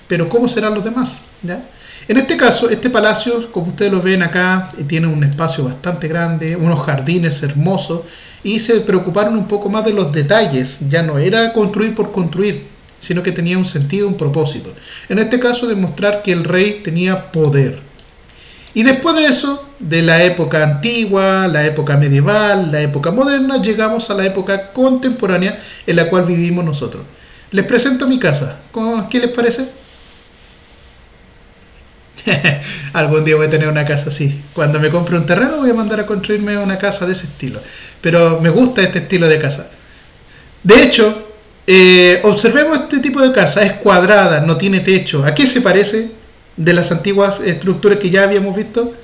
S1: Pero ¿cómo serán los demás? ¿Ya? En este caso, este palacio, como ustedes lo ven acá, tiene un espacio bastante grande, unos jardines hermosos, y se preocuparon un poco más de los detalles. Ya no era construir por construir, sino que tenía un sentido, un propósito. En este caso, demostrar que el rey tenía poder. Y después de eso, de la época antigua, la época medieval, la época moderna, llegamos a la época contemporánea en la cual vivimos nosotros. Les presento mi casa. ¿Qué les parece? Algún día voy a tener una casa así. Cuando me compre un terreno voy a mandar a construirme una casa de ese estilo. Pero me gusta este estilo de casa. De hecho, observemos este tipo de casa. Es cuadrada, no tiene techo. ¿A qué se parece de las antiguas estructuras que ya habíamos visto?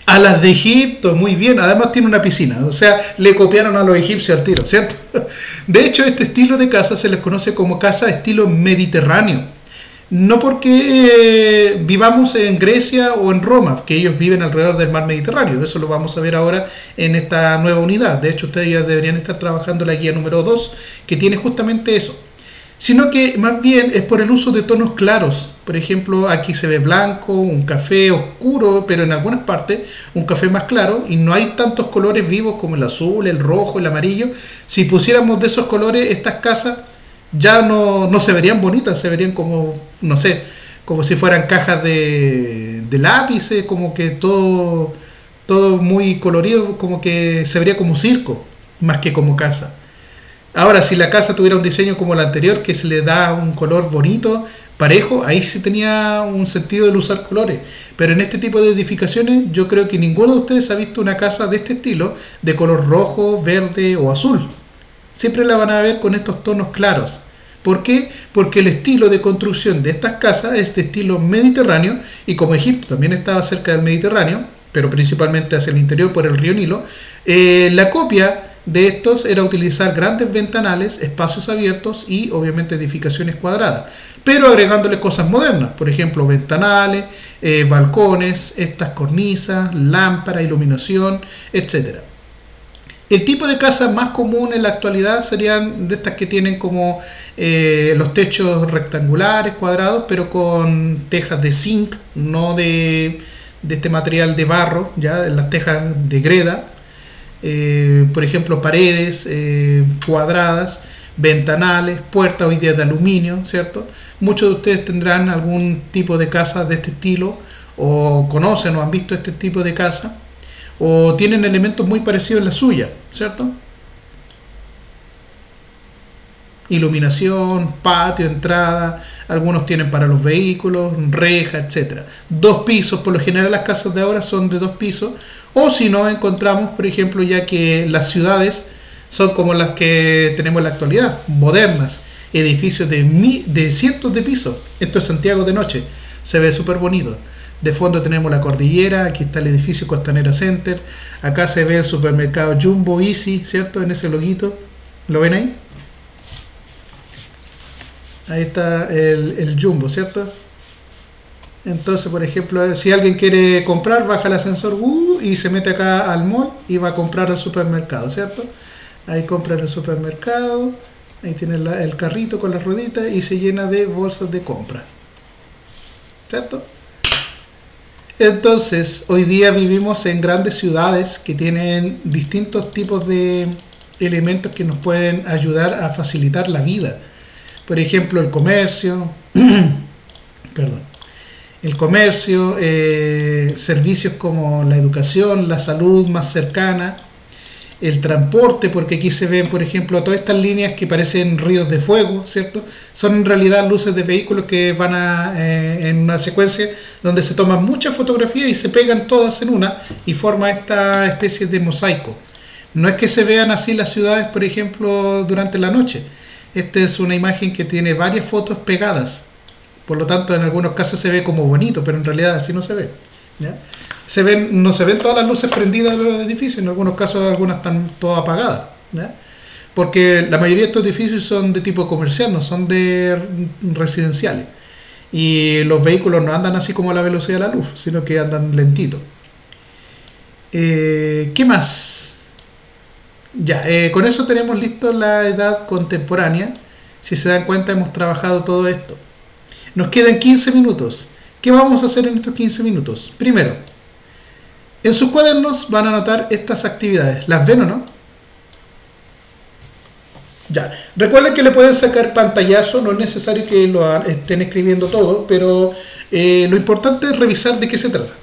S1: A las de Egipto, muy bien. Además tiene una piscina. O sea, le copiaron a los egipcios al tiro, ¿cierto? De hecho, este estilo de casa se les conoce como casa estilo mediterráneo. No porque vivamos en Grecia o en Roma, que ellos viven alrededor del mar Mediterráneo. Eso lo vamos a ver ahora en esta nueva unidad. De hecho, ustedes ya deberían estar trabajando la guía número 2, que tiene justamente eso. Sino que más bien es por el uso de tonos claros. Por ejemplo, aquí se ve blanco, un café oscuro, pero en algunas partes un café más claro, y no hay tantos colores vivos como el azul, el rojo, el amarillo. Si pusiéramos de esos colores, estas casas ya no se verían bonitas, se verían como, no sé, como si fueran cajas de lápices, como que todo muy colorido, como que se vería como circo, más que como casa. Ahora, si la casa tuviera un diseño como el anterior, que se le da un color bonito, parejo, ahí sí tenía un sentido el usar colores. Pero en este tipo de edificaciones, yo creo que ninguno de ustedes ha visto una casa de este estilo, de color rojo, verde o azul. Siempre la van a ver con estos tonos claros. ¿Por qué? Porque el estilo de construcción de estas casas es de estilo mediterráneo, y como Egipto también estaba cerca del Mediterráneo, pero principalmente hacia el interior por el río Nilo, la copia de estos era utilizar grandes ventanales, espacios abiertos y obviamente edificaciones cuadradas, pero agregándole cosas modernas, por ejemplo ventanales, balcones, estas cornisas, lámparas, iluminación, etcétera. El tipo de casa más común en la actualidad serían de estas que tienen como los techos rectangulares, cuadrados, pero con tejas de zinc, no de este material de barro, ya las tejas de greda. Por ejemplo, paredes cuadradas, ventanales, puertas hoy día de aluminio, ¿cierto? Muchos de ustedes tendrán algún tipo de casa de este estilo, o conocen o han visto este tipo de casa, o tienen elementos muy parecidos en la suya, ¿cierto? Iluminación, patio, entrada, algunos tienen para los vehículos, reja, etcétera. 2 pisos, por lo general las casas de ahora son de 2 pisos, o si no encontramos, por ejemplo, ya que las ciudades son como las que tenemos en la actualidad, modernas, edificios de cientos de pisos. Esto es Santiago de noche, se ve súper bonito. De fondo tenemos la cordillera, aquí está el edificio Costanera Center, acá se ve el supermercado Jumbo Easy, ¿cierto? En ese loguito, ¿lo ven ahí? Ahí está el Jumbo, ¿cierto? Entonces, por ejemplo, si alguien quiere comprar, baja el ascensor y se mete acá al mall y va a comprar al supermercado, ¿cierto? Ahí compra en el supermercado, ahí tiene el carrito con las rueditas y se llena de bolsas de compra, ¿cierto? Entonces, hoy día vivimos en grandes ciudades que tienen distintos tipos de elementos que nos pueden ayudar a facilitar la vida. Por ejemplo, el comercio, perdón, el comercio, servicios como la educación, la salud más cercana, el transporte, porque aquí se ven, por ejemplo, todas estas líneas que parecen ríos de fuego, ¿cierto? Son en realidad luces de vehículos que van en una secuencia donde se toman muchas fotografías y se pegan todas en una y forma esta especie de mosaico. No es que se vean así las ciudades, por ejemplo, durante la noche. Esta es una imagen que tiene varias fotos pegadas. Por lo tanto, en algunos casos se ve como bonito, pero en realidad así no se ve, ¿ya? No se ven todas las luces prendidas de los edificios, en algunos casos algunas están todas apagadas, ¿ya? Porque la mayoría de estos edificios son de tipo comercial, no son de residenciales. Y los vehículos no andan así como a la velocidad de la luz, sino que andan lentito. ¿Qué más? Ya, con eso tenemos listo la edad contemporánea. Si se dan cuenta, hemos trabajado todo esto. Nos quedan 15 minutos. ¿Qué vamos a hacer en estos 15 minutos? Primero, en sus cuadernos van a anotar estas actividades. ¿Las ven o no? Ya. Recuerden que le pueden sacar pantallazo, no es necesario que lo estén escribiendo todo, pero lo importante es revisar de qué se trata.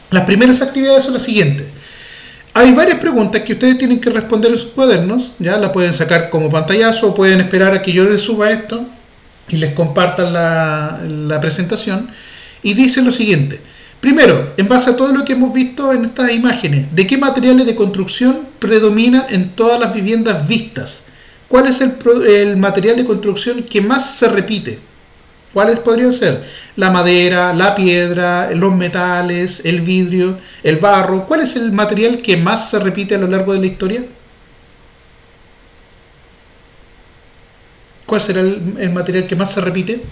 S1: Las primeras actividades son las siguientes. Hay varias preguntas que ustedes tienen que responder en sus cuadernos, ya la pueden sacar como pantallazo o pueden esperar a que yo les suba esto y les compartan la presentación. Y dice lo siguiente: primero, en base a todo lo que hemos visto en estas imágenes, ¿de qué materiales de construcción predominan en todas las viviendas vistas? ¿Cuál es el material de construcción que más se repite? ¿Cuáles podrían ser? La madera, la piedra, los metales, el vidrio, el barro. ¿Cuál es el material que más se repite a lo largo de la historia? ¿Cuál será el material que más se repite?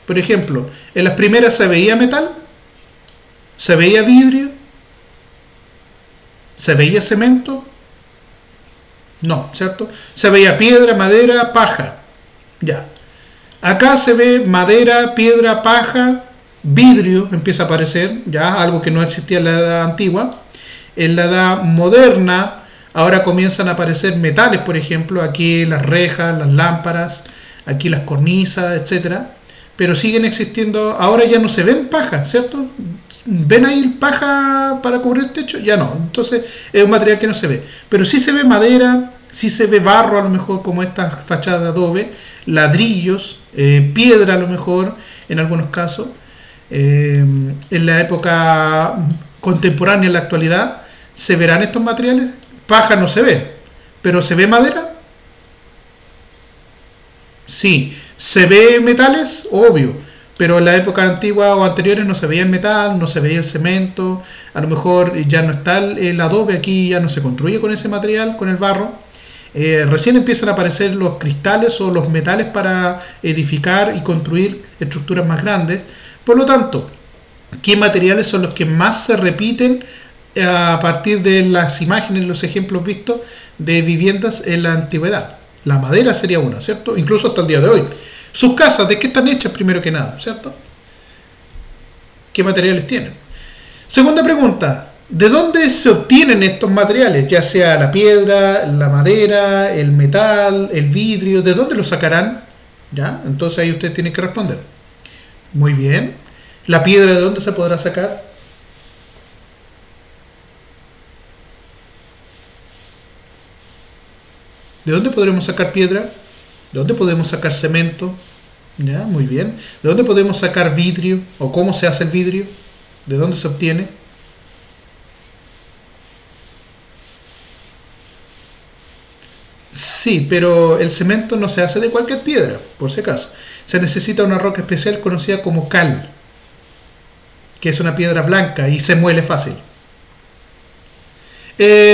S1: Por ejemplo, en las primeras se veía metal, se veía vidrio, se veía cemento, no, ¿cierto? Se veía piedra, madera, paja, ya. Acá se ve madera, piedra, paja, vidrio empieza a aparecer, ya, algo que no existía en la edad antigua. En la edad moderna, ahora comienzan a aparecer metales, por ejemplo, aquí las rejas, las lámparas, aquí las cornisas, etcétera. Pero siguen existiendo, ahora ya no se ven paja, ¿cierto? ¿Ven ahí paja para cubrir el techo? Ya no, entonces es un material que no se ve. Pero sí se ve madera, sí se ve barro a lo mejor, como esta fachada de adobe, ladrillos, piedra a lo mejor, en algunos casos. En la época contemporánea, en la actualidad, ¿se verán estos materiales? Paja no se ve, pero ¿se ve madera? Sí. ¿Se ve metales? Obvio, pero en la época antigua o anteriores no se veía el metal, no se veía el cemento, a lo mejor ya no está el adobe, aquí ya no se construye con ese material, con el barro. Recién empiezan a aparecer los cristales o los metales para edificar y construir estructuras más grandes. Por lo tanto, ¿qué materiales son los que más se repiten a partir de las imágenes, los ejemplos vistos de viviendas en la antigüedad? La madera sería una, ¿cierto? Incluso hasta el día de hoy. Sus casas, ¿de qué están hechas primero que nada, ¿cierto? ¿Qué materiales tienen? Segunda pregunta, ¿de dónde se obtienen estos materiales? Ya sea la piedra, la madera, el metal, el vidrio, ¿de dónde los sacarán? ¿Ya? Entonces ahí usted tiene que responder. Muy bien. ¿La piedra de dónde se podrá sacar? ¿De dónde podremos sacar piedra? ¿De dónde podemos sacar cemento? ¿Ya? Muy bien. ¿De dónde podemos sacar vidrio? ¿O cómo se hace el vidrio? ¿De dónde se obtiene? Sí, pero el cemento no se hace de cualquier piedra, por si acaso. Se necesita una roca especial conocida como cal, que es una piedra blanca y se muele fácil.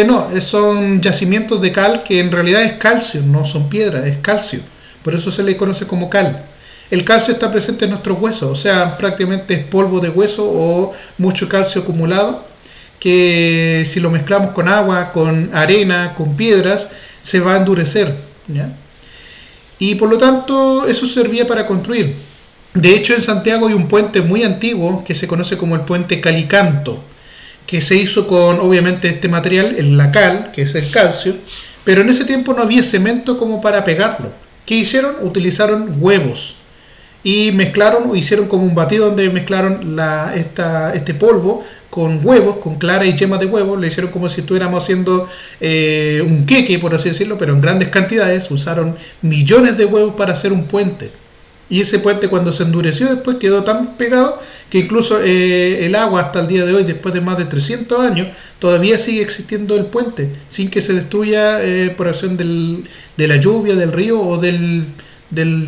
S1: No, son yacimientos de cal que en realidad es calcio, no son piedras, es calcio. Por eso se le conoce como cal. El calcio está presente en nuestros huesos, o sea, prácticamente es polvo de hueso o mucho calcio acumulado, que si lo mezclamos con agua, con arena, con piedras, se va a endurecer, ¿ya? Y por lo tanto eso servía para construir. De hecho, en Santiago hay un puente muy antiguo que se conoce como el puente Calicanto, que se hizo con, obviamente, este material, la cal, que es el calcio, pero en ese tiempo no había cemento como para pegarlo. ¿Qué hicieron? Utilizaron huevos y mezclaron, o hicieron como un batido donde mezclaron este polvo con huevos, con clara y yema de huevos. Le hicieron como si estuviéramos haciendo un queque, por así decirlo, pero en grandes cantidades. Usaron millones de huevos para hacer un puente. Y ese puente, cuando se endureció después, quedó tan pegado que incluso el agua hasta el día de hoy, después de más de 300 años, todavía sigue existiendo el puente, sin que se destruya por acción de la lluvia, del río o del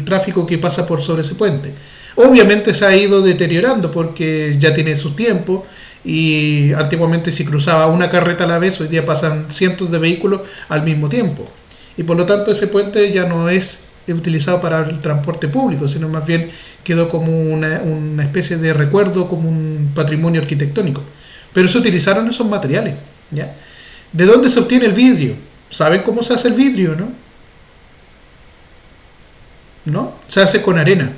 S1: tráfico que pasa por sobre ese puente. Obviamente se ha ido deteriorando porque ya tiene su tiempo, y antiguamente se cruzaba una carreta a la vez, hoy día pasan cientos de vehículos al mismo tiempo. Y por lo tanto ese puente ya no es utilizado para el transporte público, sino más bien quedó como una especie de recuerdo, como un patrimonio arquitectónico. Pero se utilizaron esos materiales, ¿ya? ¿De dónde se obtiene el vidrio? ¿Saben cómo se hace el vidrio, no? ¿No? Se hace con arena,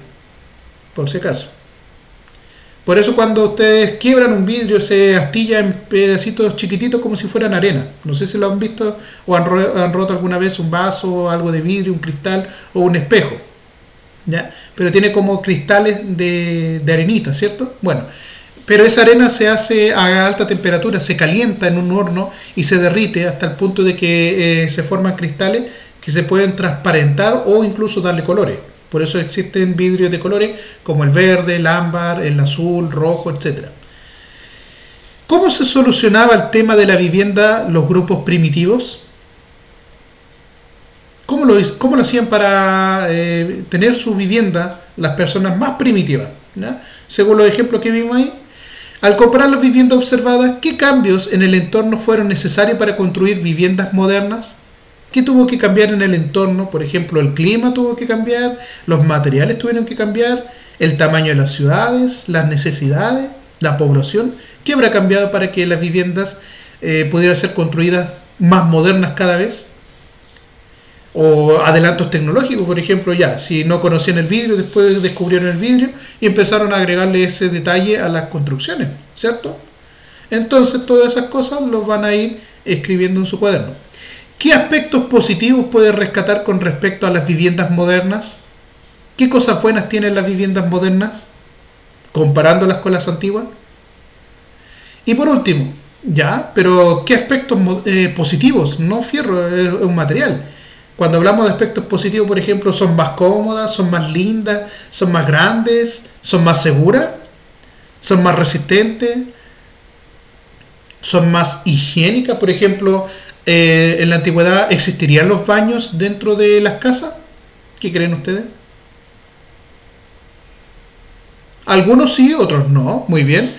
S1: por si acaso. Por eso cuando ustedes quiebran un vidrio se astilla en pedacitos chiquititos como si fueran arena. No sé si lo han visto o han roto alguna vez un vaso, algo de vidrio, un cristal o un espejo, ¿ya? Pero tiene como cristales de arenita, ¿cierto? Bueno, pero esa arena se hace a alta temperatura, se calienta en un horno y se derrite hasta el punto de que se forman cristales que se pueden transparentar o incluso darle colores. Por eso existen vidrios de colores como el verde, el ámbar, el azul, rojo, etc. ¿Cómo se solucionaba el tema de la vivienda los grupos primitivos? ¿Cómo lo hacían para tener su vivienda las personas más primitivas, ¿ya? Según los ejemplos que vimos ahí, al comparar las viviendas observadas, ¿qué cambios en el entorno fueron necesarios para construir viviendas modernas? ¿Qué tuvo que cambiar en el entorno? Por ejemplo, el clima tuvo que cambiar, los materiales tuvieron que cambiar, el tamaño de las ciudades, las necesidades, la población. ¿Qué habrá cambiado para que las viviendas pudieran ser construidas más modernas cada vez? O adelantos tecnológicos, por ejemplo, ya, si no conocían el vidrio, después descubrieron el vidrio y empezaron a agregarle ese detalle a las construcciones, ¿cierto? Entonces todas esas cosas los van a ir escribiendo en su cuaderno. ¿Qué aspectos positivos puede rescatar con respecto a las viviendas modernas? ¿Qué cosas buenas tienen las viviendas modernas comparándolas con las antiguas? Y por último, ya, pero ¿qué aspectos positivos? No fierro, es un material. Cuando hablamos de aspectos positivos, por ejemplo, son más cómodas, son más lindas, son más grandes, son más seguras, son más resistentes, son más higiénicas. Por ejemplo, en la antigüedad, ¿existirían los baños dentro de las casas? ¿Qué creen ustedes? Algunos sí, otros no. Muy bien.